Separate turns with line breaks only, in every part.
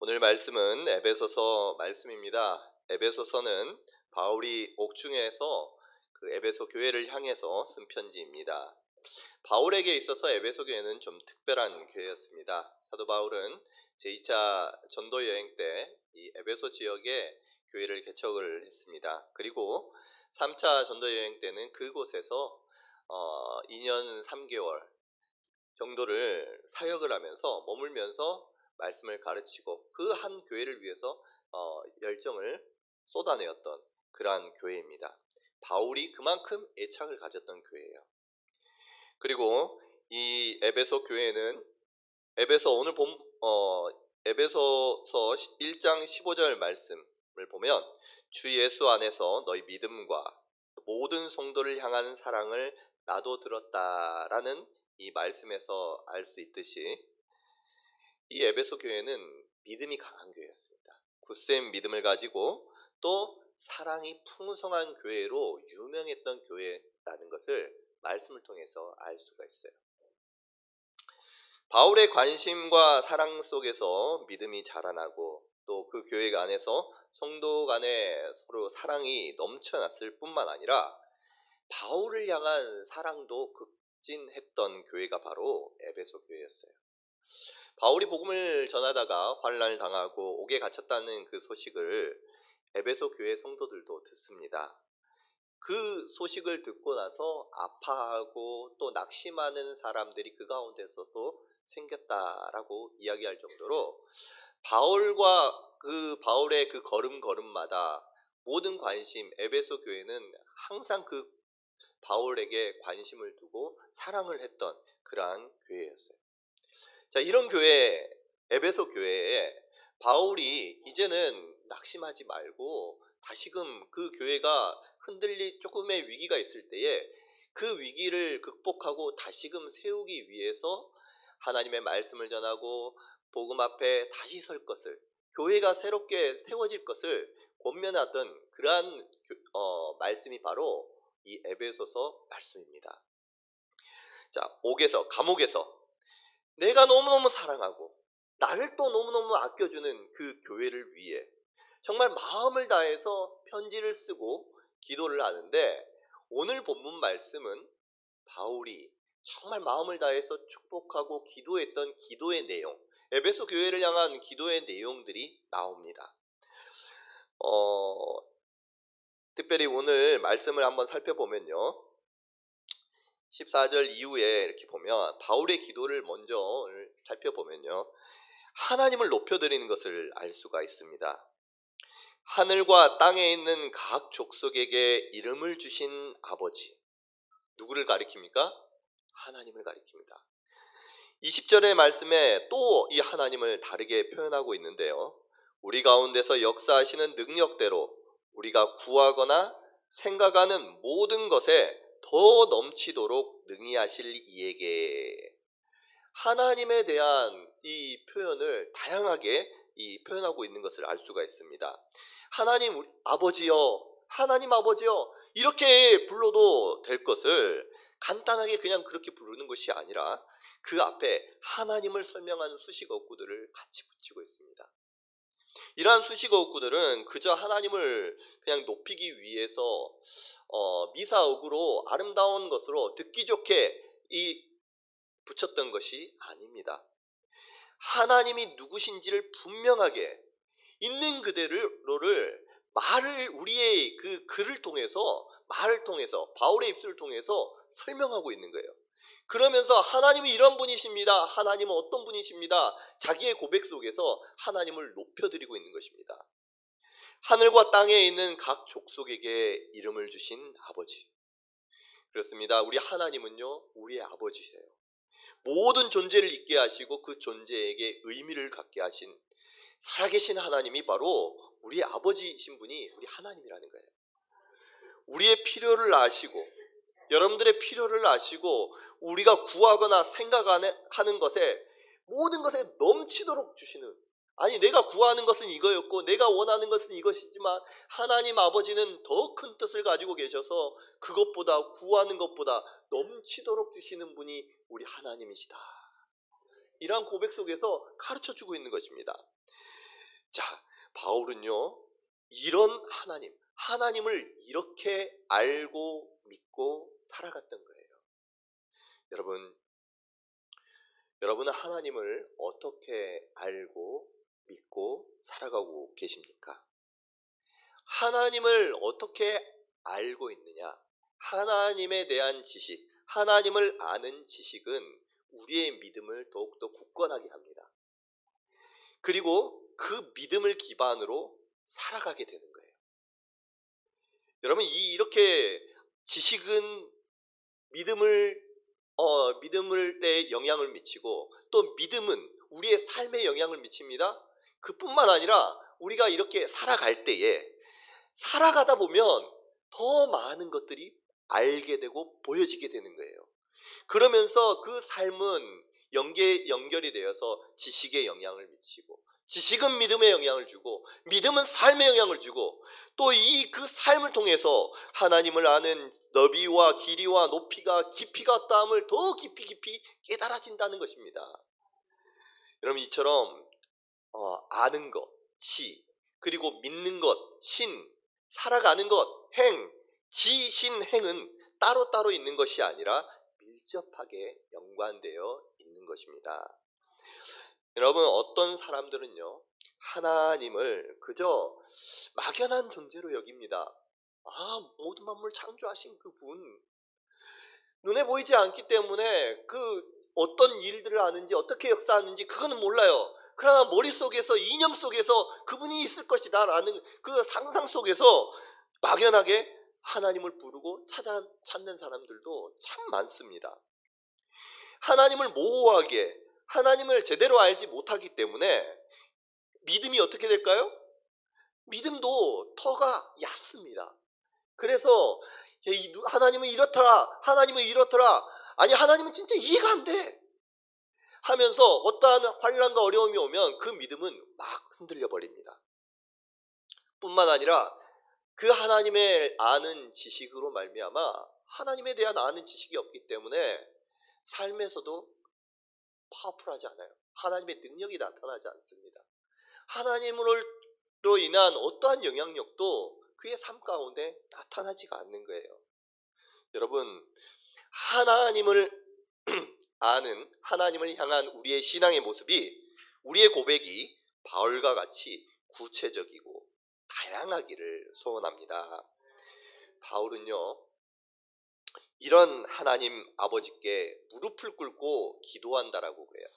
오늘 말씀은 에베소서 말씀입니다. 에베소서는 바울이 옥중에서 그 에베소 교회를 향해서 쓴 편지입니다. 바울에게 있어서 에베소 교회는 좀 특별한 교회였습니다. 사도 바울은 제2차 전도 여행 때 이 에베소 지역에 교회를 개척을 했습니다. 그리고 3차 전도 여행 때는 그곳에서 2년 3개월 정도를 사역을 하면서 머물면서 말씀을 가르치고 그 한 교회를 위해서 열정을 쏟아내었던 그러한 교회입니다. 바울이 그만큼 애착을 가졌던 교회예요. 그리고 이 에베소 교회는 오늘 에베소서 1장 15절 말씀을 보면 주 예수 안에서 너희 믿음과 모든 성도를 향한 사랑을 나도 들었다라는 이 말씀에서 알 수 있듯이 이 에베소 교회는 믿음이 강한 교회였습니다. 굳센 믿음을 가지고 또 사랑이 풍성한 교회로 유명했던 교회라는 것을 말씀을 통해서 알 수가 있어요. 바울의 관심과 사랑 속에서 믿음이 자라나고 또 그 교회 안에서 성도 간에 서로 사랑이 넘쳐났을 뿐만 아니라 바울을 향한 사랑도 급진했던 교회가 바로 에베소 교회였어요. 바울이 복음을 전하다가 환난을 당하고 옥에 갇혔다는 그 소식을 에베소 교회 성도들도 듣습니다. 그 소식을 듣고 나서 아파하고 또 낙심하는 사람들이 그 가운데서도 생겼다라고 이야기할 정도로 바울의 그 걸음걸음마다 모든 관심, 에베소 교회는 항상 그 바울에게 관심을 두고 사랑을 했던 그러한 교회였어요. 자, 이런 교회, 에베소 교회에 바울이 이제는 낙심하지 말고 다시금 그 교회가 흔들릴 조금의 위기가 있을 때에 그 위기를 극복하고 다시금 세우기 위해서 하나님의 말씀을 전하고 복음 앞에 다시 설 것을, 교회가 새롭게 세워질 것을 권면하던 그러한 말씀이 바로 이 에베소서 말씀입니다. 자, 감옥에서 내가 너무너무 사랑하고 나를 또 너무너무 아껴주는 그 교회를 위해 정말 마음을 다해서 편지를 쓰고 기도를 하는데, 오늘 본문 말씀은 바울이 정말 마음을 다해서 축복하고 기도했던 기도의 내용, 에베소 교회를 향한 기도의 내용들이 나옵니다. 특별히 오늘 말씀을 한번 살펴보면요, 14절 이후에 이렇게 보면 바울의 기도를 먼저 살펴보면요, 하나님을 높여드리는 것을 알 수가 있습니다. 하늘과 땅에 있는 각 족속에게 이름을 주신 아버지, 누구를 가리킵니까? 하나님을 가리킵니다. 20절의 말씀에 또 이 하나님을 다르게 표현하고 있는데요, 우리 가운데서 역사하시는 능력대로 우리가 구하거나 생각하는 모든 것에 더 넘치도록 능히 하실 이에게, 하나님에 대한 이 표현을 다양하게 표현하고 있는 것을 알 수가 있습니다. 하나님 아버지여, 하나님 아버지여 이렇게 불러도 될 것을 간단하게 그냥 그렇게 부르는 것이 아니라 그 앞에 하나님을 설명하는 수식어구들을 같이 붙이고 있습니다. 이러한 수식어구들은 그저 하나님을 그냥 높이기 위해서 미사역으로 아름다운 것으로 듣기 좋게 붙였던 것이 아닙니다. 하나님이 누구신지를 분명하게 있는 그대로를 우리의 그 글을 통해서, 말을 통해서, 바울의 입술을 통해서 설명하고 있는 거예요. 그러면서 하나님이 이런 분이십니다, 하나님은 어떤 분이십니다, 자기의 고백 속에서 하나님을 높여드리고 있는 것입니다. 하늘과 땅에 있는 각 족속에게 이름을 주신 아버지, 그렇습니다. 우리 하나님은요, 우리의 아버지세요. 모든 존재를 있게 하시고 그 존재에게 의미를 갖게 하신 살아계신 하나님이 바로 우리의 아버지이신 분이 우리 하나님이라는 거예요. 우리의 필요를 아시고, 여러분들의 필요를 아시고, 우리가 구하거나 생각하는 것에 모든 것에 넘치도록 주시는, 아니 내가 구하는 것은 이거였고 내가 원하는 것은 이것이지만 하나님 아버지는 더 큰 뜻을 가지고 계셔서 그것보다, 구하는 것보다 넘치도록 주시는 분이 우리 하나님이시다. 이러한 고백 속에서 가르쳐주고 있는 것입니다. 자, 바울은요, 이런 하나님을 이렇게 알고 믿고 살아갔던 거예요. 여러분은 하나님을 어떻게 알고 믿고 살아가고 계십니까? 하나님을 어떻게 알고 있느냐? 하나님에 대한 지식, 하나님을 아는 지식은 우리의 믿음을 더욱더 굳건하게 합니다. 그리고 그 믿음을 기반으로 살아가게 되는 거예요. 여러분, 이렇게 지식은 믿음에 영향을 미치고, 또 믿음은 우리의 삶에 영향을 미칩니다. 그뿐만 아니라 우리가 이렇게 살아갈 때에, 살아가다 보면 더 많은 것들이 알게 되고 보여지게 되는 거예요. 그러면서 그 삶은 연결이 되어서 지식에 영향을 미치고, 지식은 믿음에 영향을 주고, 믿음은 삶에 영향을 주고, 또 그 삶을 통해서 하나님을 아는 너비와 길이와 높이가 깊이가 어떠함을 더 깊이 깨달아진다는 것입니다. 여러분, 이처럼 아는 것, 지, 그리고 믿는 것, 신, 살아가는 것, 행, 지, 신, 행은 따로따로 있는 것이 아니라 밀접하게 연관되어 있는 것입니다. 여러분, 어떤 사람들은요, 하나님을 그저 막연한 존재로 여깁니다. 모든 만물 창조하신 그분, 눈에 보이지 않기 때문에 그 어떤 일들을 아는지, 어떻게 역사하는지 그거는 몰라요. 그러나 머릿속에서, 이념 속에서 그분이 있을 것이다 라는 그 상상 속에서 막연하게 하나님을 부르고 찾는 사람들도 참 많습니다. 하나님을 모호하게, 하나님을 제대로 알지 못하기 때문에 믿음이 어떻게 될까요? 믿음도 터가 얕습니다. 그래서 하나님은 이렇더라, 하나님은 이렇더라, 아니 하나님은 진짜 이해가 안 돼 하면서 어떠한 환난과 어려움이 오면 그 믿음은 막 흔들려 버립니다. 뿐만 아니라 그 하나님의 아는 지식으로 말미암아 하나님에 대한 아는 지식이 없기 때문에 삶에서도 파워풀하지 않아요. 하나님의 능력이 나타나지 않습니다. 하나님으로 인한 어떠한 영향력도 그의 삶 가운데 나타나지가 않는 거예요. 여러분, 하나님을 아는, 하나님을 향한 우리의 신앙의 모습이, 우리의 고백이 바울과 같이 구체적이고 다양하기를 소원합니다. 바울은요, 이런 하나님 아버지께 무릎을 꿇고 기도한다라고 그래요.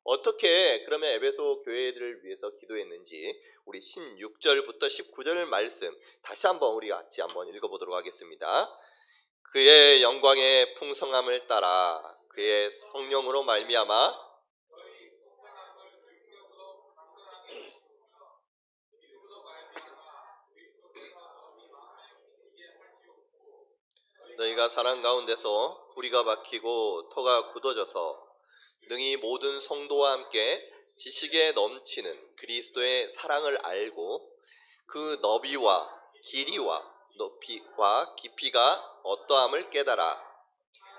어떻게 그러면 에베소 교회들을 위해서 기도했는지 우리 16절부터 19절 말씀 다시 한번 우리 같이 한번 읽어보도록 하겠습니다. 그의 영광의 풍성함을 따라 그의 성령으로 말미암아 너희가 사랑 가운데서 뿌리가 박히고 터가 굳어져서 능히 모든 성도와 함께 지식에 넘치는 그리스도의 사랑을 알고 그 너비와 길이와 높이와 깊이가 어떠함을 깨달아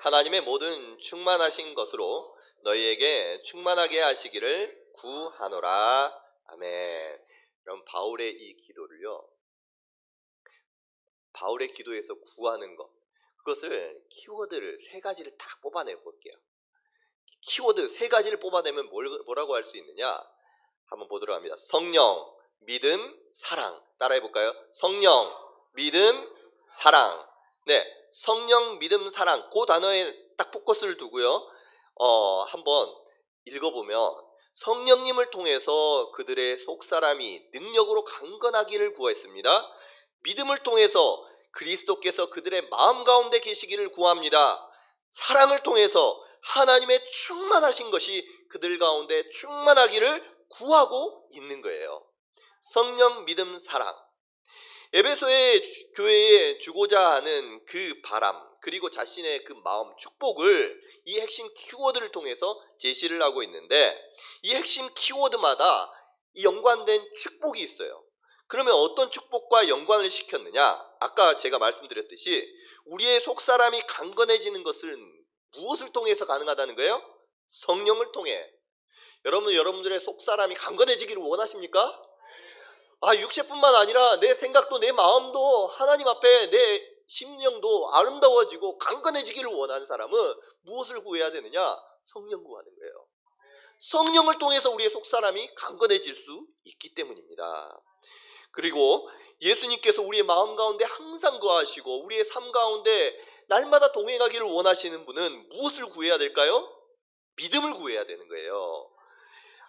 하나님의 모든 충만하신 것으로 너희에게 충만하게 하시기를 구하노라. 아멘. 그럼 바울의 이 기도를요, 바울의 기도에서 구하는 것, 그것을 키워드를 세 가지를 딱 뽑아내 볼게요. 키워드 세 가지를 뽑아내면 뭐라고 할 수 있느냐? 한번 보도록 합니다. 성령, 믿음, 사랑. 따라해 볼까요? 성령, 믿음, 사랑. 네, 성령, 믿음, 사랑. 그 단어에 딱 포커스를 두고요. 한번 읽어보면 성령님을 통해서 그들의 속사람이 능력으로 강건하기를 구했습니다. 믿음을 통해서 그리스도께서 그들의 마음 가운데 계시기를 구합니다. 사랑을 통해서 하나님의 충만하신 것이 그들 가운데 충만하기를 구하고 있는 거예요. 성령, 믿음, 사랑. 에베소의 교회에 주고자 하는 그 바람, 그리고 자신의 그 마음, 축복을 이 핵심 키워드를 통해서 제시를 하고 있는데, 이 핵심 키워드마다 이 연관된 축복이 있어요. 그러면 어떤 축복과 연관을 시켰느냐? 아까 제가 말씀드렸듯이 우리의 속사람이 강건해지는 것은 무엇을 통해서 가능하다는 거예요? 성령을 통해. 여러분들의 속사람이 강건해지기를 원하십니까? 육체뿐만 아니라 내 생각도 내 마음도 하나님 앞에 내 심령도 아름다워지고 강건해지기를 원하는 사람은 무엇을 구해야 되느냐? 성령 구하는 거예요. 성령을 통해서 우리의 속사람이 강건해질 수 있기 때문입니다. 그리고 예수님께서 우리의 마음 가운데 항상 거하시고 우리의 삶 가운데 날마다 동행하기를 원하시는 분은 무엇을 구해야 될까요? 믿음을 구해야 되는 거예요.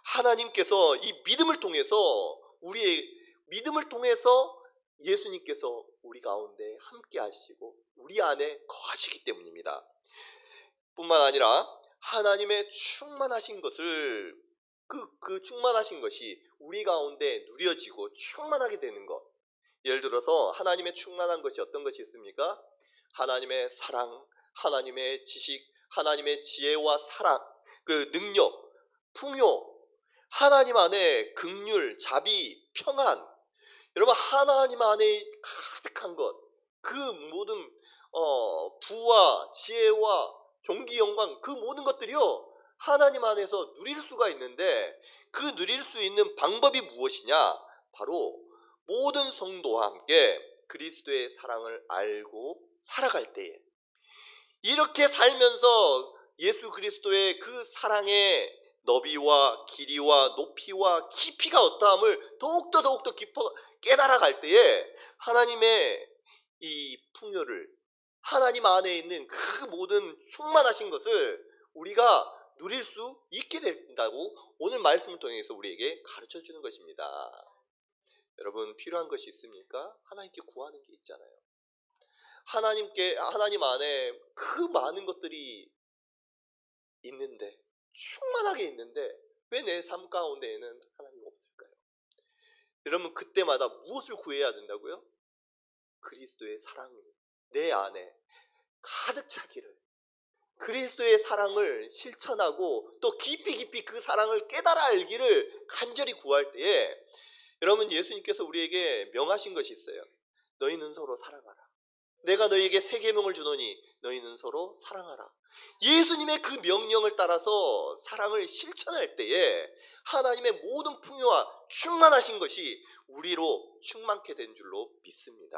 하나님께서 이 믿음을 통해서 예수님께서 우리 가운데 함께 하시고 우리 안에 거하시기 때문입니다. 뿐만 아니라 하나님의 충만하신 것을 그 충만하신 것이 우리 가운데 누려지고 충만하게 되는 것. 예를 들어서 하나님의 충만한 것이 어떤 것이 있습니까? 하나님의 사랑, 하나님의 지식, 하나님의 지혜와 사랑, 그 능력, 풍요, 하나님 안에 긍휼, 자비, 평안. 여러분 하나님 안에 가득한 것, 그 모든 부와 지혜와 존귀 영광 그 모든 것들이요 하나님 안에서 누릴 수가 있는데 그 누릴 수 있는 방법이 무엇이냐? 바로 모든 성도와 함께 그리스도의 사랑을 알고 살아갈 때에 이렇게 살면서 예수 그리스도의 그 사랑의 너비와 길이와 높이와 깊이가 어떠함을 더욱더 깊어 깨달아갈 때에 하나님의 이 풍요를 하나님 안에 있는 그 모든 충만하신 것을 우리가 누릴 수 있게 된다고 오늘 말씀을 통해서 우리에게 가르쳐 주는 것입니다. 여러분 필요한 것이 있습니까? 하나님께 구하는 게 있잖아요. 하나님 안에 그 많은 것들이 있는데 충만하게 있는데 왜 내 삶 가운데에는 하나님이 없을까요? 여러분 그때마다 무엇을 구해야 된다고요? 그리스도의 사랑이 내 안에 가득 차기를 그리스도의 사랑을 실천하고 또 깊이 그 사랑을 깨달아 알기를 간절히 구할 때에 여러분 예수님께서 우리에게 명하신 것이 있어요. 너희는 서로 사랑하라. 내가 너희에게 새 계명을 주노니 너희는 서로 사랑하라. 예수님의 그 명령을 따라서 사랑을 실천할 때에 하나님의 모든 풍요와 충만하신 것이 우리로 충만케 된 줄로 믿습니다.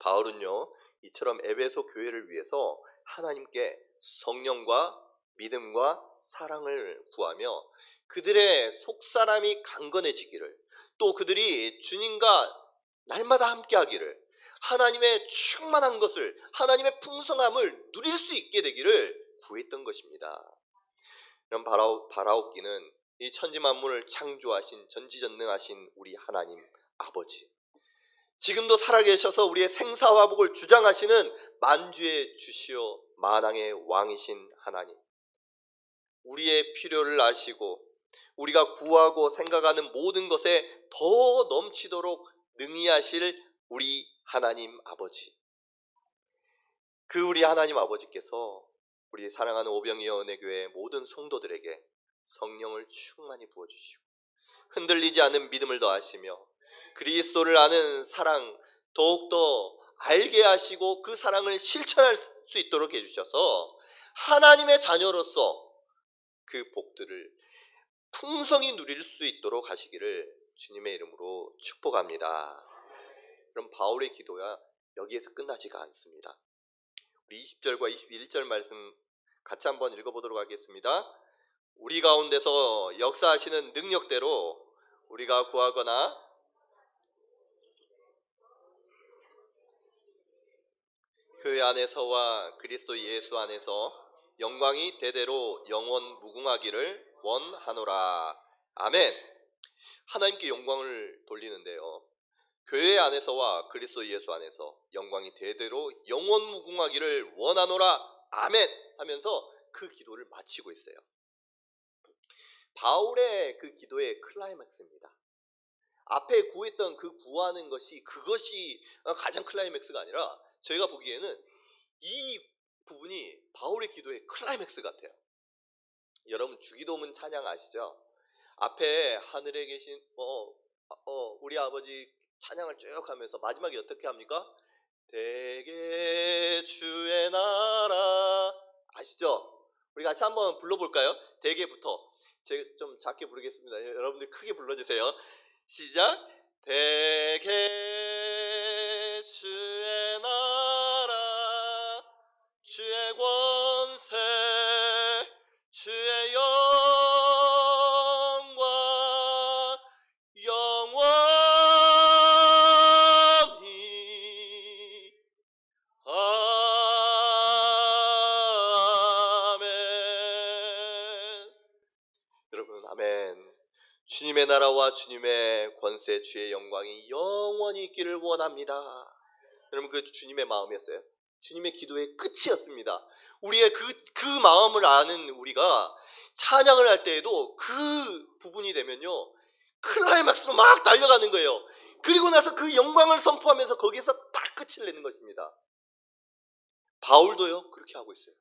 바울은요 이처럼 에베소 교회를 위해서 하나님께 성령과 믿음과 사랑을 구하며 그들의 속사람이 강건해지기를 또 그들이 주님과 날마다 함께하기를 하나님의 충만한 것을 하나님의 풍성함을 누릴 수 있게 되기를 구했던 것입니다. 이런 바라옵기는 이 천지만물을 창조하신 전지전능하신 우리 하나님 아버지 지금도 살아계셔서 우리의 생사와 복을 주장하시는 만주의 주시오 만왕의 왕이신 하나님 우리의 필요를 아시고 우리가 구하고 생각하는 모든 것에 더 넘치도록 능히 하실 우리 하나님 아버지 그 우리 하나님 아버지께서 우리 사랑하는 오병이어 은혜교회 모든 성도들에게 성령을 충만히 부어주시고 흔들리지 않는 믿음을 더하시며 그리스도를 아는 사랑 더욱더 알게 하시고 그 사랑을 실천할 수 있도록 해주셔서 하나님의 자녀로서 그 복들을 풍성히 누릴 수 있도록 하시기를 주님의 이름으로 축복합니다. 그럼 바울의 기도야 여기에서 끝나지가 않습니다. 우리 20절과 21절 말씀 같이 한번 읽어보도록 하겠습니다. 우리 가운데서 역사하시는 능력대로 우리가 구하거나 교회 안에서와 그리스도 예수 안에서 영광이 대대로 영원 무궁하기를 원하노라. 아멘. 하나님께 영광을 돌리는데요. 교회 안에서와 그리스도 예수 안에서 영광이 대대로 영원 무궁하기를 원하노라. 아멘 하면서 그 기도를 마치고 있어요. 바울의 그 기도의 클라이맥스입니다. 앞에 구했던 그 구하는 것이 그것이 가장 클라이맥스가 아니라 저희가 보기에는 이 부분이 바울의 기도의 클라이맥스 같아요. 여러분 주기도문 찬양 아시죠? 앞에 하늘에 계신 우리 아버지 찬양을 쭉 하면서 마지막에 어떻게 합니까? 대개 주의 나라 아시죠? 우리 같이 한번 불러볼까요? 대개부터 제가 좀 작게 부르겠습니다. 여러분들 크게 불러주세요. 시작. 대개 주의 나라 주의 권세 주의 영광 영원히 아멘. 여러분, 아멘. 주님의 나라와 주님의 권세, 주의 영광이 영원히 있기를 원합니다. 여러분, 그 주님의 마음이었어요. 주님의 기도의 끝이었습니다. 우리의 그 마음을 아는 우리가 찬양을 할 때에도 그 부분이 되면요, 클라이막스로 막 달려가는 거예요. 그리고 나서 그 영광을 선포하면서 거기에서 딱 끝을 내는 것입니다. 바울도요, 그렇게 하고 있어요.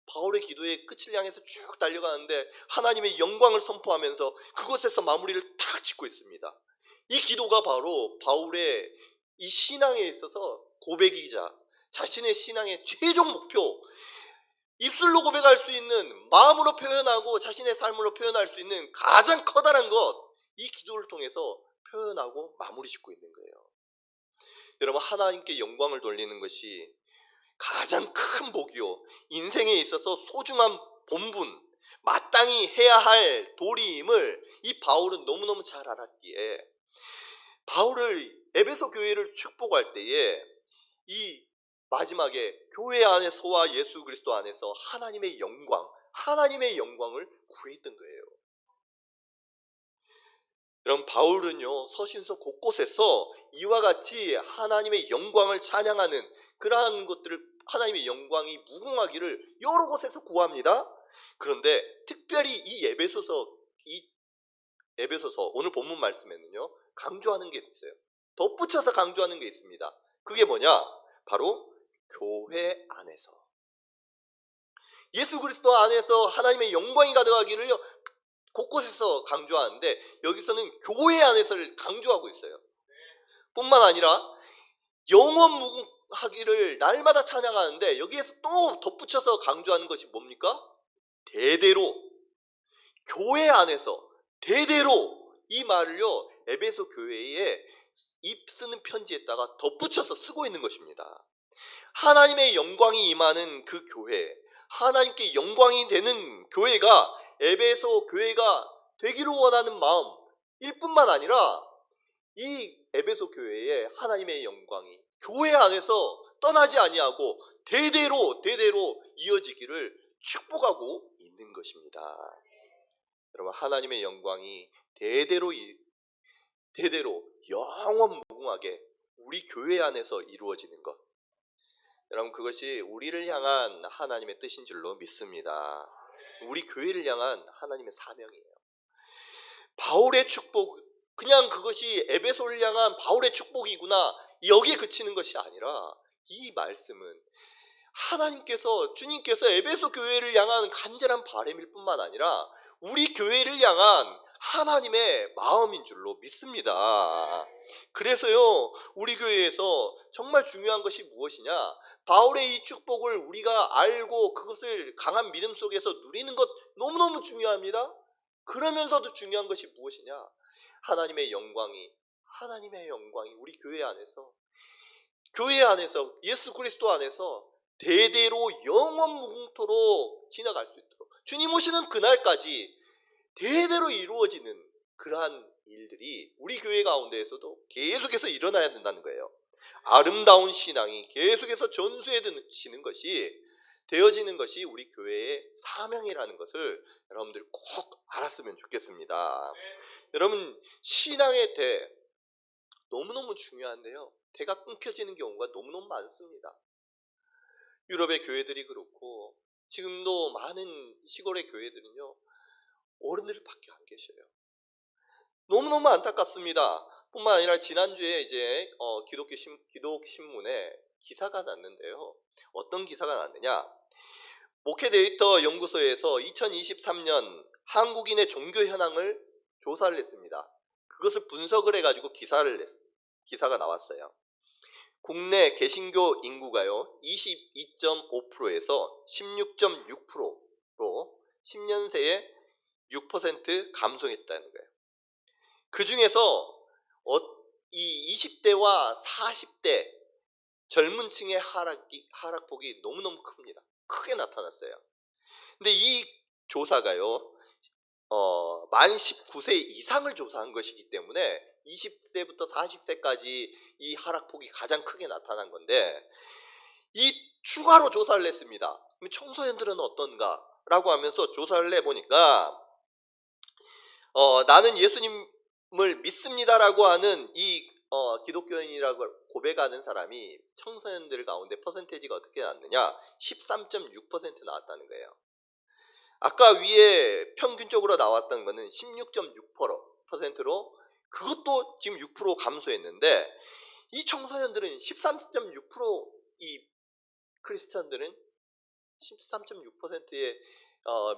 바울의 기도의 끝을 향해서 쭉 달려가는데 하나님의 영광을 선포하면서 그곳에서 마무리를 탁 짓고 있습니다. 이 기도가 바로 바울의 이 신앙에 있어서 고백이자 자신의 신앙의 최종 목표, 입술로 고백할 수 있는, 마음으로 표현하고 자신의 삶으로 표현할 수 있는 가장 커다란 것, 이 기도를 통해서 표현하고 마무리 짓고 있는 거예요. 여러분, 하나님께 영광을 돌리는 것이 가장 큰 복이요, 인생에 있어서 소중한 본분, 마땅히 해야 할 도리임을 이 바울은 너무너무 잘 알았기에 바울을 에베소 교회를 축복할 때에 이 마지막에 교회 안에서와 예수 그리스도 안에서 하나님의 영광을 구했던 거예요. 여러분, 바울은요, 서신서 곳곳에서 이와 같이 하나님의 영광을 찬양하는 그러한 것들을, 하나님의 영광이 무궁하기를 여러 곳에서 구합니다. 그런데 특별히 이 에베소서 오늘 본문 말씀에는요, 강조하는 게 있어요. 덧붙여서 강조하는 게 있습니다. 그게 뭐냐? 바로 교회 안에서, 예수 그리스도 안에서 하나님의 영광이 가득하기를 곳곳에서 강조하는데 여기서는 교회 안에서를 강조하고 있어요. 뿐만 아니라 영원 무궁하기를 날마다 찬양하는데 여기에서 또 덧붙여서 강조하는 것이 뭡니까? 대대로, 교회 안에서 대대로, 이 말을요 에베소 교회에 쓰는 편지에다가 덧붙여서 쓰고 있는 것입니다. 하나님의 영광이 임하는 그 교회, 하나님께 영광이 되는 교회가 에베소 교회가 되기를 원하는 마음일 뿐만 아니라 이 에베소 교회에 하나님의 영광이 교회 안에서 떠나지 아니하고 대대로 이어지기를 축복하고 있는 것입니다. 여러분, 하나님의 영광이 대대로 영원 무궁하게 우리 교회 안에서 이루어지는 것, 여러분, 그것이 우리를 향한 하나님의 뜻인 줄로 믿습니다. 우리 교회를 향한 하나님의 사명이에요. 바울의 축복, 그냥 그것이 에베소를 향한 바울의 축복이구나, 여기에 그치는 것이 아니라 이 말씀은 주님께서 에베소 교회를 향한 간절한 바람일 뿐만 아니라 우리 교회를 향한 하나님의 마음인 줄로 믿습니다. 그래서요, 우리 교회에서 정말 중요한 것이 무엇이냐? 바울의 이 축복을 우리가 알고 그것을 강한 믿음 속에서 누리는 것 너무너무 중요합니다. 그러면서도 중요한 것이 무엇이냐? 하나님의 영광이 우리 교회 안에서 예수 그리스도 안에서 대대로 영원 무궁토록 지나갈 수 있도록, 주님 오시는 그날까지 대대로 이루어지는 그러한 일들이 우리 교회 가운데에서도 계속해서 일어나야 된다는 거예요. 아름다운 신앙이 계속해서 전수해지는 것이, 되어지는 것이 우리 교회의 사명이라는 것을 여러분들이 꼭 알았으면 좋겠습니다. 여러분, 신앙의 대 너무너무 중요한데요, 대가 끊겨지는 경우가 너무너무 많습니다. 유럽의 교회들이 그렇고 지금도 많은 시골의 교회들은요, 어른들밖에 안 계셔요. 너무너무 안타깝습니다. 뿐만 아니라 지난주에 이제 기독신문에 기사가 났는데요. 어떤 기사가 났느냐? 목회 데이터 연구소에서 2023년 한국인의 종교 현황을 조사를 했습니다. 그것을 분석을 해가지고 기사가 나왔어요. 국내 개신교 인구가요 22.5%에서 16.6%로 10년 새에 6% 감소했다는 거예요. 그 중에서 이 20대와 40대 젊은 층의 하락폭이 너무너무 큽니다. 크게 나타났어요. 근데 이 조사가요, 만 19세 이상을 조사한 것이기 때문에 20세부터 40세까지 이 하락폭이 가장 크게 나타난 건데, 이 추가로 조사를 했습니다. 그럼 청소년들은 어떤가? 라고 하면서 조사를 해보니까, 나는 예수님을 믿습니다라고 하는 이 기독교인이라고 고백하는 사람이 청소년들 가운데 퍼센테이지가 어떻게 나왔느냐? 13.6% 나왔다는 거예요. 아까 위에 평균적으로 나왔던 거는 16.6%로 그것도 지금 6% 감소했는데, 이 청소년들은 13.6%, 이 크리스천들은 13.6%의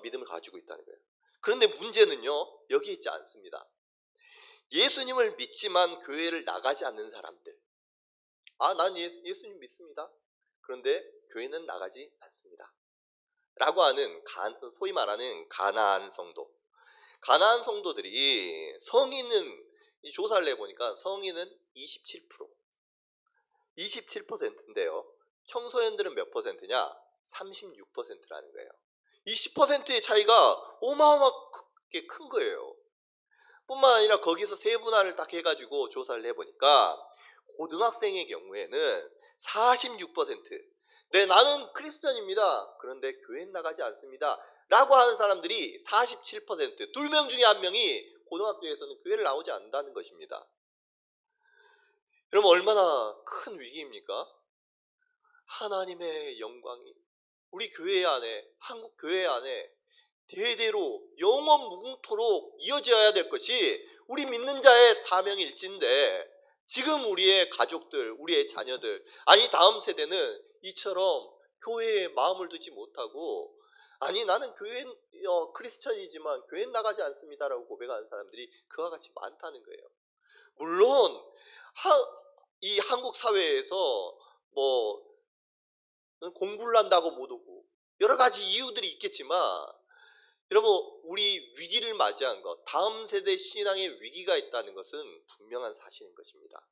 믿음을 가지고 있다는 거예요. 그런데 문제는요, 여기 있지 않습니다. 예수님을 믿지만 교회를 나가지 않는 사람들. 난 예수님 믿습니다. 그런데 교회는 나가지 않습니다. 라고 하는 소위 말하는 가나안 성도. 가나안 성도들이 성인은, 이 조사를 해보니까 성인은 27%인데요. 청소년들은 몇 퍼센트냐? 36%라는 거예요. 이 10%의 차이가 어마어마하게 큰 거예요. 뿐만 아니라 거기서 세분화를 딱 해가지고 조사를 해보니까 고등학생의 경우에는 46%, 네, 나는 크리스천입니다. 그런데 교회 나가지 않습니다. 라고 하는 사람들이 47%, 2명 중에 1명이 고등학교에서는 교회를 나오지 않는다는 것입니다. 여러분, 얼마나 큰 위기입니까? 하나님의 영광이 우리 교회 안에, 한국 교회 안에 대대로 영원 무궁토록 이어져야 될 것이 우리 믿는 자의 사명일진데, 지금 우리의 가족들, 우리의 자녀들, 아니 다음 세대는 이처럼 교회에 마음을 두지 못하고, 아니 나는 크리스천이지만 교회 나가지 않습니다라고 고백하는 사람들이 그와 같이 많다는 거예요. 물론 이 한국 사회에서 뭐 공부를 한다고 못 오고 여러 가지 이유들이 있겠지만, 여러분, 우리 위기를 맞이한 것, 다음 세대 신앙의 위기가 있다는 것은 분명한 사실인 것입니다.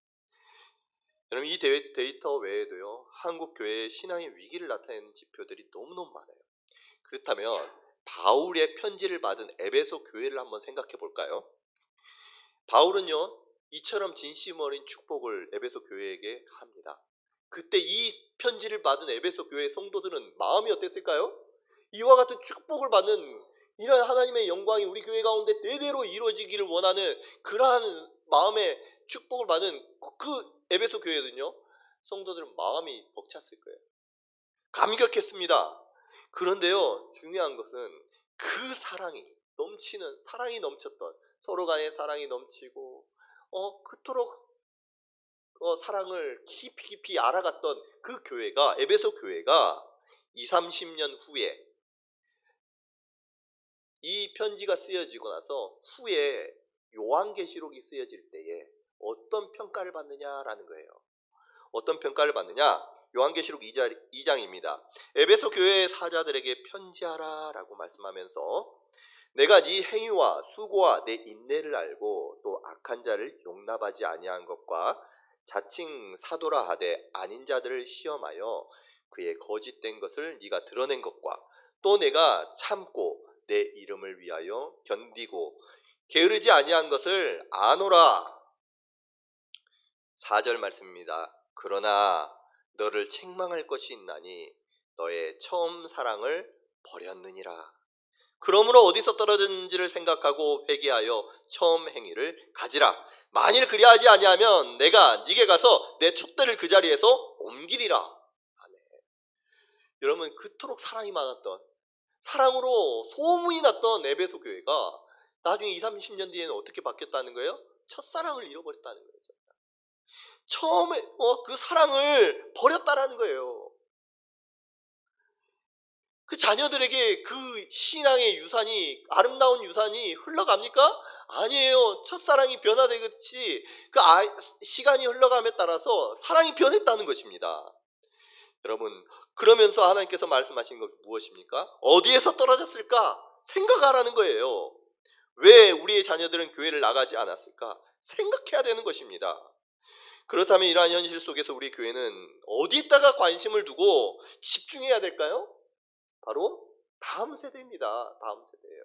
여러분, 이 데이터 외에도요, 한국 교회의 신앙의 위기를 나타내는 지표들이 너무너무 많아요. 그렇다면 바울의 편지를 받은 에베소 교회를 한번 생각해 볼까요? 바울은요, 이처럼 진심 어린 축복을 에베소 교회에게 합니다. 그때 이 편지를 받은 에베소 교회 성도들은 마음이 어땠을까요? 이와 같은 축복을 받는, 이런 하나님의 영광이 우리 교회 가운데 대대로 이루어지기를 원하는 그러한 마음의 축복을 받은 그 에베소 교회는요, 성도들은 마음이 벅찼을 거예요. 감격했습니다. 그런데요, 중요한 것은 그 사랑이 넘쳤던, 서로 간의 사랑이 넘치고 그토록 사랑을 깊이 알아갔던 그 교회가, 에베소 교회가 20-30년 후에 이 편지가 쓰여지고 나서 후에 요한계시록이 쓰여질 때에 어떤 평가를 받느냐라는 거예요. 어떤 평가를 받느냐? 요한계시록 2장입니다. 에베소 교회의 사자들에게 편지하라 라고 말씀하면서, 내가 네 행위와 수고와 내 인내를 알고 또 악한 자를 용납하지 아니한 것과 자칭 사도라 하되 아닌 자들을 시험하여 그의 거짓된 것을 네가 드러낸 것과 또 내가 참고 내 이름을 위하여 견디고 게으르지 아니한 것을 아노라. 4절 말씀입니다. 그러나 너를 책망할 것이 있나니 너의 처음 사랑을 버렸느니라. 그러므로 어디서 떨어졌는지를 생각하고 회개하여 처음 행위를 가지라. 만일 그리하지 아니하면 내가 네게 가서 내 촛대를 그 자리에서 옮기리라. 아멘. 여러분, 그토록 사랑이 많았던, 사랑으로 소문이 났던 에베소 교회가 나중에 20-30년 뒤에는 어떻게 바뀌었다는 거예요? 첫사랑을 잃어버렸다는 거예요. 처음에 그 사랑을 버렸다라는 거예요. 그 자녀들에게 그 신앙의 유산이, 아름다운 유산이 흘러갑니까? 아니에요. 첫사랑이 변화되듯이 시간이 흘러감에 따라서 사랑이 변했다는 것입니다. 여러분, 그러면서 하나님께서 말씀하신 것 무엇입니까? 어디에서 떨어졌을까? 생각하라는 거예요. 왜 우리의 자녀들은 교회를 나가지 않았을까? 생각해야 되는 것입니다. 그렇다면 이러한 현실 속에서 우리 교회는 어디에다가 관심을 두고 집중해야 될까요? 바로 다음 세대입니다. 다음 세대예요.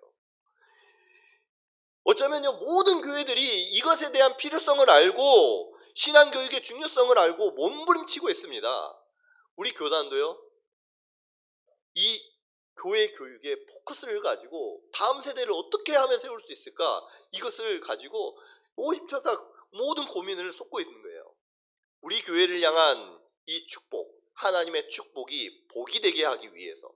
어쩌면요, 모든 교회들이 이것에 대한 필요성을 알고 신앙교육의 중요성을 알고 몸부림치고 있습니다. 우리 교단도요, 이 교회 교육의 포커스를 가지고 다음 세대를 어떻게 하면 세울 수 있을까, 이것을 가지고 50초사 모든 고민을 쏟고 있는 거예요. 우리 교회를 향한 이 축복, 하나님의 축복이 복이 되게 하기 위해서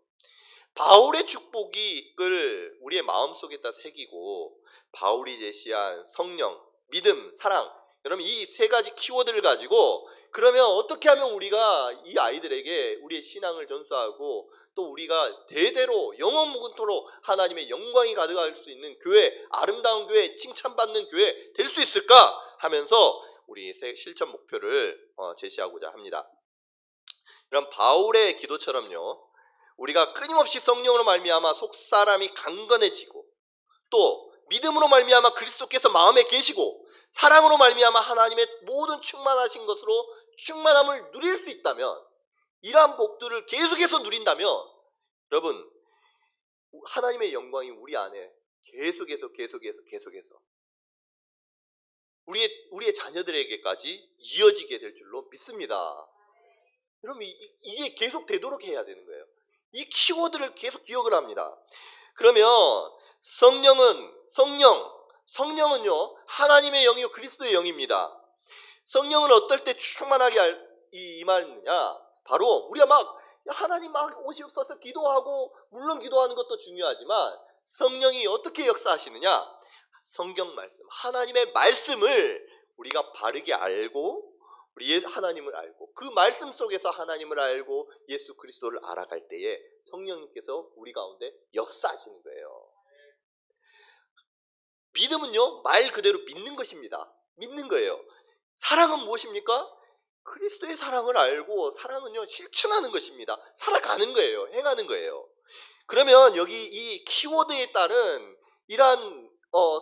바울의 축복을 우리의 마음속에다 새기고, 바울이 제시한 성령, 믿음, 사랑, 여러분 이 세 가지 키워드를 가지고 그러면 어떻게 하면 우리가 이 아이들에게 우리의 신앙을 전수하고 또 우리가 대대로 영원 무궁토록 하나님의 영광이 가득할 수 있는 교회, 아름다운 교회, 칭찬받는 교회 될 수 있을까 하면서 우리 실천 목표를 제시하고자 합니다. 그럼 바울의 기도처럼요, 우리가 끊임없이 성령으로 말미암아 속사람이 강건해지고 또 믿음으로 말미암아 그리스도께서 마음에 계시고 사랑으로 말미암아 하나님의 모든 충만하신 것으로 충만함을 누릴 수 있다면, 이러한 복들을 계속해서 누린다면 여러분 하나님의 영광이 우리 안에 계속해서 우리의 자녀들에게까지 이어지게 될 줄로 믿습니다. 여러분 이게 계속 되도록 해야 되는 거예요. 이 키워드를 계속 기억을 합니다. 그러면 성령은요 하나님의 영이요 그리스도의 영입니다. 성령은 어떨 때 충만하게 임하느냐, 바로 우리가 막 하나님 막 오시옵소서 기도하고, 물론 기도하는 것도 중요하지만 성령이 어떻게 역사하시느냐, 성경 말씀, 하나님의 말씀을 우리가 바르게 알고 우리 하나님을 알고 그 말씀 속에서 하나님을 알고 예수 그리스도를 알아갈 때에 성령님께서 우리 가운데 역사하시는 거예요. 믿음은요 말 그대로 믿는 것입니다. 믿는 거예요. 사랑은 무엇입니까? 그리스도의 사랑을 알고, 사랑은요 실천하는 것입니다. 살아가는 거예요. 행하는 거예요. 그러면 여기 이 키워드에 따른 이러한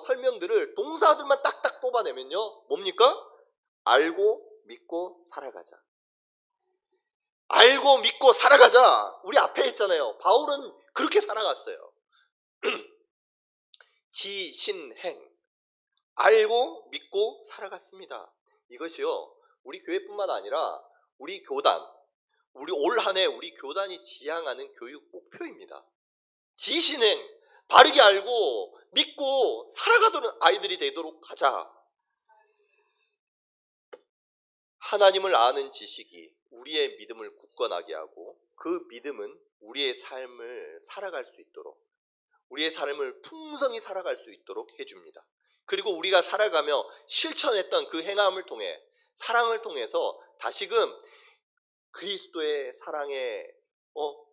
설명들을 동사들만 딱딱 뽑아내면요 뭡니까? 알고 믿고 살아가자. 알고 믿고 살아가자. 우리 앞에 했잖아요. 바울은 그렇게 살아갔어요. 지신행, 알고 믿고 살아갔습니다. 이것이요 우리 교회뿐만 아니라 우리 교단, 우리 올 한 해 우리 교단이 지향하는 교육 목표입니다. 지신행, 바르게 알고 믿고 살아가도록 아이들이 되도록 하자. 하나님을 아는 지식이 우리의 믿음을 굳건하게 하고 그 믿음은 우리의 삶을 살아갈 수 있도록, 우리의 삶을 풍성히 살아갈 수 있도록 해줍니다. 그리고 우리가 살아가며 실천했던 그 행함을 통해, 사랑을 통해서 다시금 그리스도의 사랑의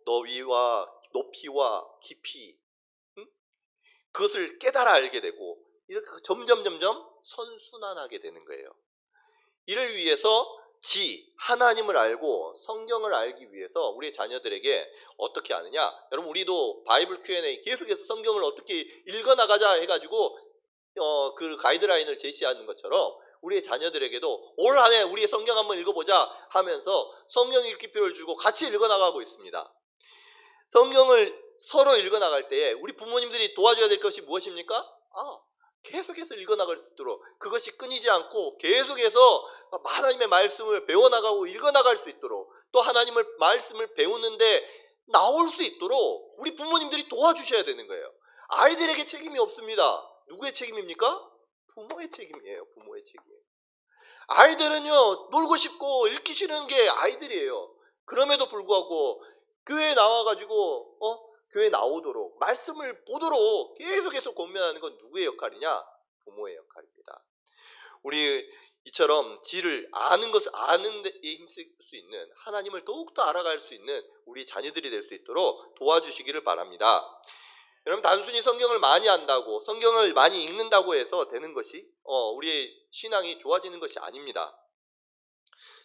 너위와 높이와 깊이, 그것을 깨달아 알게 되고 이렇게 점점 선순환하게 되는 거예요. 이를 위해서 하나님을 알고 성경을 알기 위해서 우리 자녀들에게 어떻게 하느냐, 여러분 우리도 바이블 Q&A 계속해서 성경을 어떻게 읽어나가자 해가지고 그 가이드라인을 제시하는 것처럼 우리의 자녀들에게도 올 한 해 우리의 성경 한번 읽어보자 하면서 성경 읽기표를 주고 같이 읽어나가고 있습니다. 성경을 서로 읽어나갈 때에 우리 부모님들이 도와줘야 될 것이 무엇입니까? 계속해서 읽어나갈 수 있도록, 그것이 끊이지 않고 계속해서 하나님의 말씀을 배워나가고 읽어나갈 수 있도록, 또 하나님의 말씀을 배우는데 나올 수 있도록 우리 부모님들이 도와주셔야 되는 거예요. 아이들에게 책임이 없습니다. 누구의 책임입니까? 부모의 책임이에요. 부모의 책임. 아이들은요 놀고 싶고 읽기 싫은 게 아이들이에요. 그럼에도 불구하고 교회에 나와가지고 교회 나오도록, 말씀을 보도록 계속해서 고민하는 건 누구의 역할이냐? 부모의 역할입니다. 우리 이처럼 지를 아는 것을 아는 데 힘쓸 수 있는, 하나님을 더욱더 알아갈 수 있는 우리 자녀들이 될 수 있도록 도와주시기를 바랍니다. 여러분 단순히 성경을 많이 안다고, 성경을 많이 읽는다고 해서 되는 것이 우리의 신앙이 좋아지는 것이 아닙니다.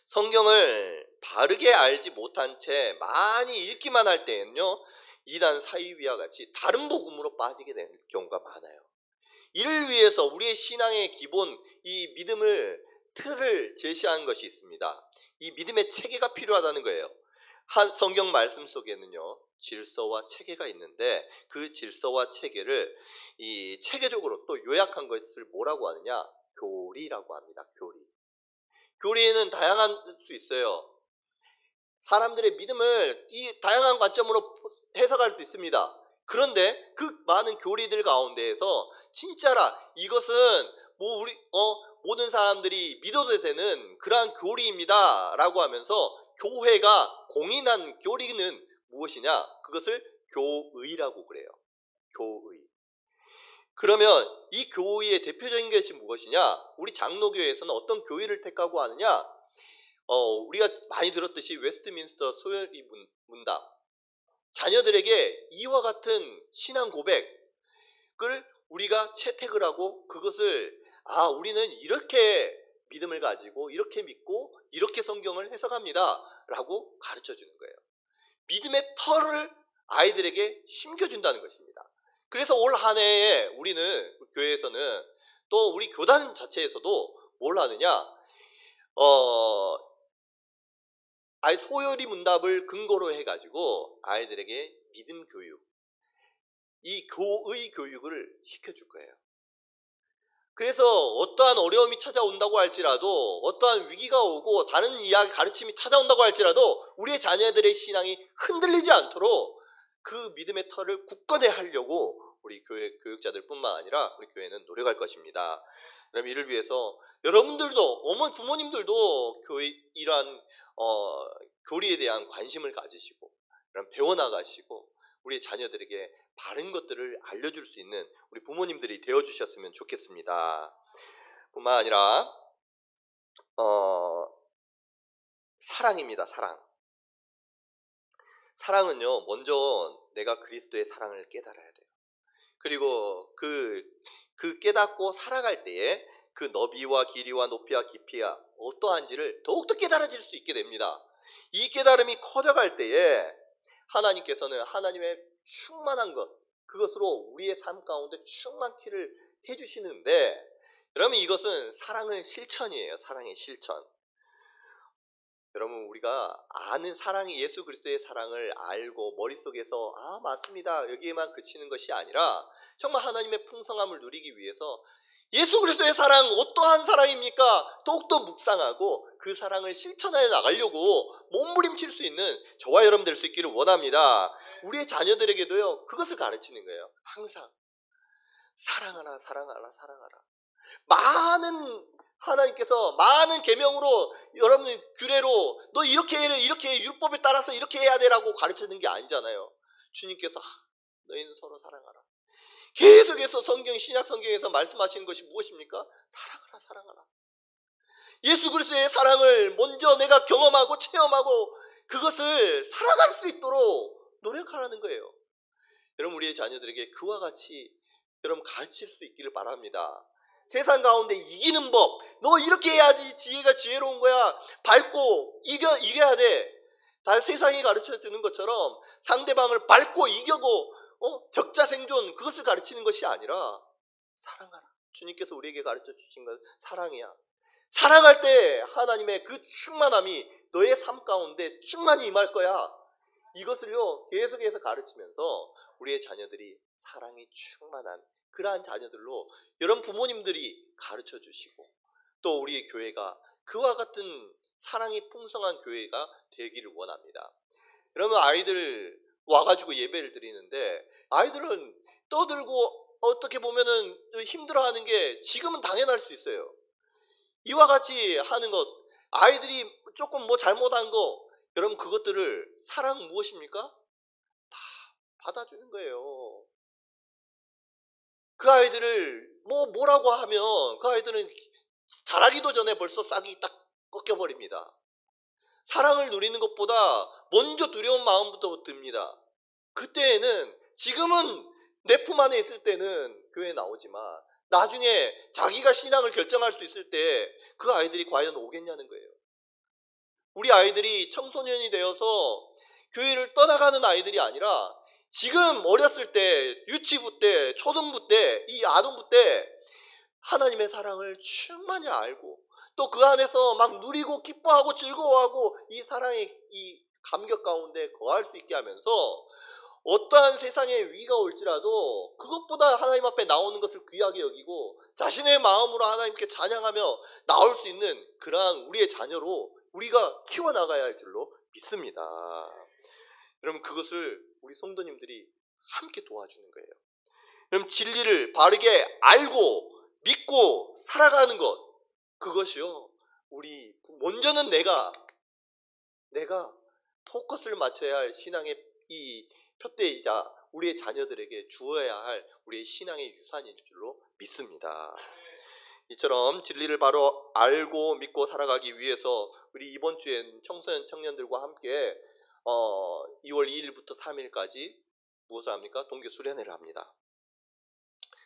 성경을 바르게 알지 못한 채 많이 읽기만 할 때는요 이단 사이비와 같이 다른 복음으로 빠지게 되는 경우가 많아요. 이를 위해서 우리의 신앙의 기본, 이 믿음을 틀을 제시한 것이 있습니다. 이 믿음의 체계가 필요하다는 거예요. 한 성경 말씀 속에는요, 질서와 체계가 있는데 그 질서와 체계를 이 체계적으로 또 요약한 것을 뭐라고 하느냐? 교리라고 합니다. 교리. 교리에는 다양한 수 있어요. 사람들의 믿음을 이 다양한 관점으로 해석할 수 있습니다. 그런데 그 많은 교리들 가운데에서 진짜라 이것은 뭐 우리 모든 사람들이 믿어도 되는 그러한 교리입니다라고 하면서 교회가 공인한 교리는 무엇이냐? 그것을 교의라고 그래요. 교의. 그러면 이 교의의 대표적인 것이 무엇이냐? 우리 장로교회에서는 어떤 교의를 택하고 하느냐? 우리가 많이 들었듯이 웨스트민스터 소열이 문답. 자녀들에게 이와 같은 신앙 고백을 우리가 채택을 하고 그것을 우리는 이렇게 믿음을 가지고 이렇게 믿고 이렇게 성경을 해석합니다 라고 가르쳐 주는 거예요. 믿음의 털을 아이들에게 심겨준다는 것입니다. 그래서 올 한 해에 우리는 교회에서는 또 우리 교단 자체에서도 뭘 하느냐, 아이 소열이 문답을 근거로 해가지고 아이들에게 믿음 교육, 이 교의 교육을 시켜줄 거예요. 그래서 어떠한 어려움이 찾아온다고 할지라도, 어떠한 위기가 오고 다른 이야기 가르침이 찾아온다고 할지라도 우리의 자녀들의 신앙이 흔들리지 않도록 그 믿음의 털을 굳건히 하려고 우리 교회 교육자들 뿐만 아니라 우리 교회는 노력할 것입니다. 그럼 이를 위해서 여러분들도, 어머니 부모님들도 이러한 교리에 대한 관심을 가지시고 그럼 배워나가시고 우리 자녀들에게 바른 것들을 알려줄 수 있는 우리 부모님들이 되어주셨으면 좋겠습니다. 뿐만 아니라 사랑입니다. 사랑은요, 먼저 내가 그리스도의 사랑을 깨달아야 돼요. 그리고 그 깨닫고 살아갈 때에 그 너비와 길이와 높이와 깊이가 어떠한지를 더욱더 깨달아질 수 있게 됩니다. 이 깨달음이 커져갈 때에 하나님께서는 하나님의 충만한 것, 그것으로 우리의 삶 가운데 충만케를 해주시는데, 여러분 이것은 사랑의 실천이에요. 사랑의 실천. 여러분 우리가 아는 사랑이 예수 그리스도의 사랑을 알고 머릿속에서 맞습니다 여기에만 그치는 것이 아니라 정말 하나님의 풍성함을 누리기 위해서 예수 그리스도의 사랑 어떠한 사랑입니까? 더욱더 묵상하고 그 사랑을 실천해 나가려고 몸부림칠 수 있는 저와 여러분 될 수 있기를 원합니다. 우리의 자녀들에게도요 그것을 가르치는 거예요. 항상 사랑하라 사랑하라 사랑하라. 하나님께서 많은 계명으로 여러분 규례로 너 이렇게 해, 이렇게 율법에 따라서 이렇게 해야 되라고 가르치는 게 아니잖아요. 주님께서 너희는 서로 사랑하라. 계속해서 신약 성경에서 말씀하시는 것이 무엇입니까? 사랑하라 사랑하라. 예수 그리스도의 사랑을 먼저 내가 경험하고 체험하고 그것을 살아갈 수 있도록 노력하라는 거예요. 여러분 우리의 자녀들에게 그와 같이 여러분 가르칠 수 있기를 바랍니다. 세상 가운데 이기는 법, 너 이렇게 해야지 지혜가 지혜로운 거야. 밟고 이겨야 돼. 다 세상이 가르쳐 주는 것처럼 상대방을 밟고 이겨고 적자생존 그것을 가르치는 것이 아니라 사랑하라. 주님께서 우리에게 가르쳐 주신 건 사랑이야. 사랑할 때 하나님의 그 충만함이 너의 삶 가운데 충만히 임할 거야. 이것을요 계속해서 가르치면서 우리의 자녀들이 사랑이 충만한 그러한 자녀들로 여러분 부모님들이 가르쳐 주시고 또 우리의 교회가 그와 같은 사랑이 풍성한 교회가 되기를 원합니다. 여러분 아이들 와가지고 예배를 드리는데 아이들은 떠들고 어떻게 보면은 힘들어하는 게 지금은 당연할 수 있어요. 이와 같이 하는 것, 아이들이 조금 뭐 잘못한 거, 여러분 그것들을 사랑 무엇입니까? 다 받아주는 거예요. 그 아이들을 뭐라고 하면 그 아이들은 자라기도 전에 벌써 싹이 딱 꺾여버립니다. 사랑을 누리는 것보다 먼저 두려운 마음부터 듭니다. 그때에는 지금은 내 품 안에 있을 때는 교회에 나오지만 나중에 자기가 신앙을 결정할 수 있을 때 그 아이들이 과연 오겠냐는 거예요. 우리 아이들이 청소년이 되어서 교회를 떠나가는 아이들이 아니라 지금 어렸을 때, 유치부 때, 초등부 때, 이 아동부 때 하나님의 사랑을 충만히 알고 또 그 안에서 막 누리고 기뻐하고 즐거워하고 이 사랑의 이 감격 가운데 거할 수 있게 하면서 어떠한 세상의 위기가 올지라도 그것보다 하나님 앞에 나오는 것을 귀하게 여기고 자신의 마음으로 하나님께 찬양하며 나올 수 있는 그러한 우리의 자녀로 우리가 키워나가야 할 줄로 믿습니다. 여러분, 그것을 우리 성도님들이 함께 도와주는 거예요. 그럼 진리를 바르게 알고 믿고 살아가는 것, 그것이요, 우리 먼저는 내가 포커스를 맞춰야 할 신앙의 이 표대이자 우리의 자녀들에게 주어야 할 우리의 신앙의 유산인 줄로 믿습니다. 이처럼 진리를 바로 알고 믿고 살아가기 위해서 우리 이번 주엔 청소년 청년들과 함께 2월 2일부터 3일까지 무엇을 합니까? 동계 수련회를 합니다.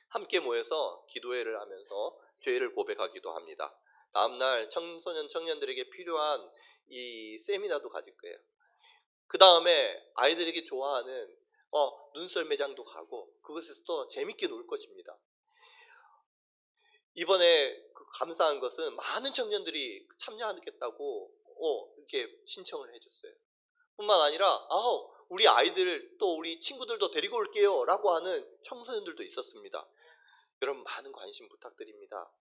함께 모여서 기도회를 하면서 죄를 고백하기도 합니다. 다음날 청소년 청년들에게 필요한 이 세미나도 가질 거예요. 그 다음에 아이들에게 좋아하는 눈썰 매장도 가고 그것에서 또 재밌게 놀 것입니다. 이번에 감사한 것은 많은 청년들이 참여하겠다고 이렇게 신청을 해줬어요. 뿐만 아니라 우리 아이들 또 우리 친구들도 데리고 올게요 라고 하는 청소년들도 있었습니다. 여러분, 많은 관심 부탁드립니다.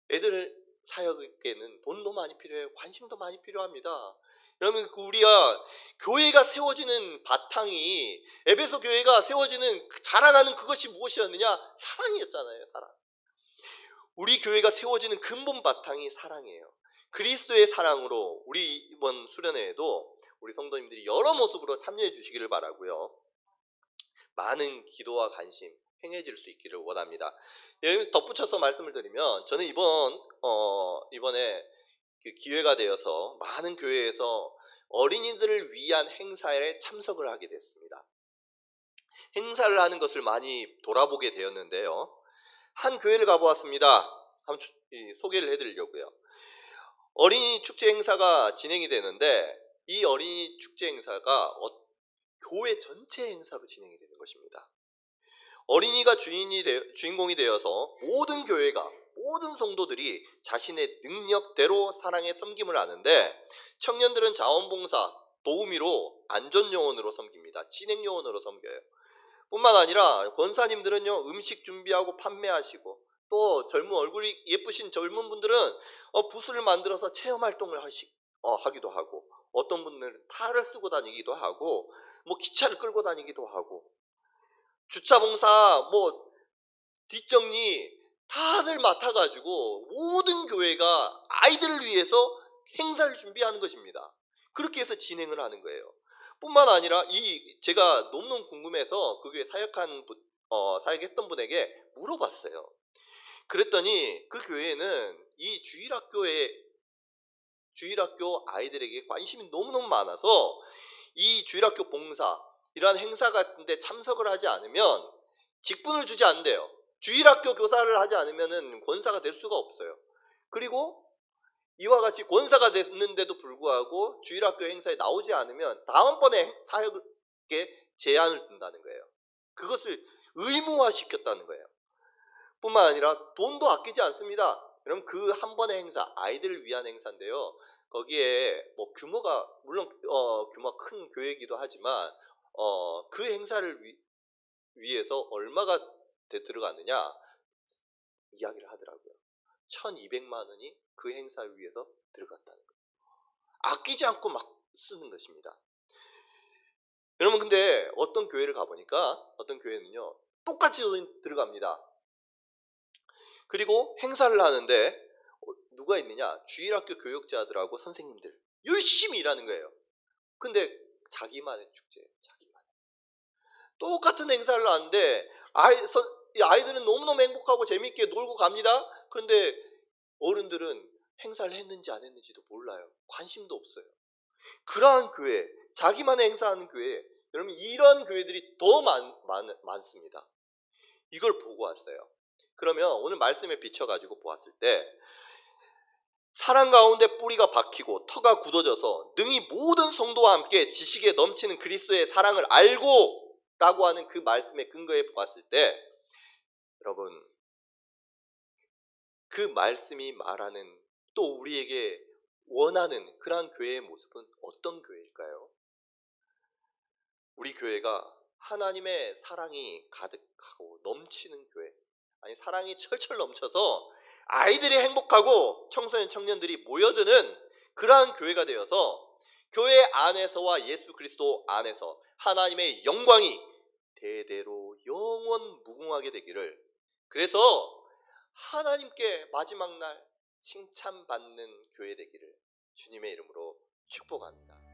애들 사역에는 돈도 많이 필요해요. 관심도 많이 필요합니다. 여러분, 우리가 교회가 세워지는 바탕이, 에베소 교회가 세워지는 자라나는 그것이 무엇이었느냐? 사랑이었잖아요. 사랑. 우리 교회가 세워지는 근본 바탕이 사랑이에요. 그리스도의 사랑으로 우리 이번 수련회에도 우리 성도님들이 여러 모습으로 참여해 주시기를 바라고요. 많은 기도와 관심 행해질 수 있기를 원합니다. 여기 덧붙여서 말씀을 드리면, 저는 이번에 그 기회가 되어서 많은 교회에서 어린이들을 위한 행사에 참석을 하게 됐습니다. 행사를 하는 것을 많이 돌아보게 되었는데요. 한 교회를 가보았습니다. 한번 소개를 해드리려고요. 어린이 축제 행사가 진행이 되는데 이 어린이 축제 행사가 교회 전체 행사로 진행이 되는 것입니다. 어린이가 주인공이 되어서 모든 교회가, 모든 성도들이 자신의 능력대로 사랑의 섬김을 하는데, 청년들은 자원봉사, 도우미로 안전요원으로 섬깁니다. 진행요원으로 섬겨요. 뿐만 아니라 권사님들은요, 음식 준비하고 판매하시고, 또 얼굴이 예쁘신 젊은 분들은 부스를 만들어서 체험활동을 하기도 하고, 어떤 분들은 탈을 쓰고 다니기도 하고, 기차를 끌고 다니기도 하고, 주차봉사, 뒷정리 다들 맡아가지고 모든 교회가 아이들을 위해서 행사를 준비하는 것입니다. 그렇게 해서 진행을 하는 거예요. 뿐만 아니라 제가 너무너무 궁금해서 그 교회 사역했던 분에게 물어봤어요. 그랬더니 그 교회는 이 주일학교 아이들에게 관심이 너무너무 많아서 이 주일학교 봉사, 이러한 행사 같은 데 참석을 하지 않으면 직분을 주지 않는데요. 주일학교 교사를 하지 않으면 권사가 될 수가 없어요. 그리고 이와 같이 권사가 됐는데도 불구하고 주일학교 행사에 나오지 않으면 다음번에 사역에 제한을 둔다는 거예요. 그것을 의무화시켰다는 거예요. 뿐만 아니라 돈도 아끼지 않습니다. 그럼 그 한 번의 행사, 아이들을 위한 행사인데요. 거기에 규모가 물론 규모가 큰 교회이기도 하지만 그 행사를 위해서 얼마가 들어갔느냐 이야기를 하더라고요. 1200만 원이 그 행사를 위해서 들어갔다는 거예요. 아끼지 않고 막 쓰는 것입니다. 여러분, 근데 어떤 교회를 가보니까 어떤 교회는요, 똑같이 들어갑니다. 그리고 행사를 하는데 누가 있느냐? 주일학교 교육자들하고 선생님들 열심히 일하는 거예요. 근데 자기만의 축제예요. 똑같은 행사를 하는데 아이들은 너무너무 행복하고 재밌게 놀고 갑니다. 그런데 어른들은 행사를 했는지 안 했는지도 몰라요. 관심도 없어요. 그러한 교회, 자기만의 행사하는 교회, 여러분, 이런 교회들이 더 많습니다. 이걸 보고 왔어요. 그러면 오늘 말씀에 비춰가지고 보았을 때 사랑 가운데 뿌리가 박히고 터가 굳어져서 능히 모든 성도와 함께 지식에 넘치는 그리스도의 사랑을 알고 라고 하는 그 말씀의 근거에 보았을 때 여러분 그 말씀이 말하는 또 우리에게 원하는 그러한 교회의 모습은 어떤 교회일까요? 우리 교회가 하나님의 사랑이 가득하고 넘치는 교회, 아니 사랑이 철철 넘쳐서 아이들이 행복하고 청소년 청년들이 모여드는 그러한 교회가 되어서 교회 안에서와 예수 그리스도 안에서 하나님의 영광이 대대로 영원 무궁하게 되기를, 그래서 하나님께 마지막 날 칭찬받는 교회 되기를 주님의 이름으로 축복합니다.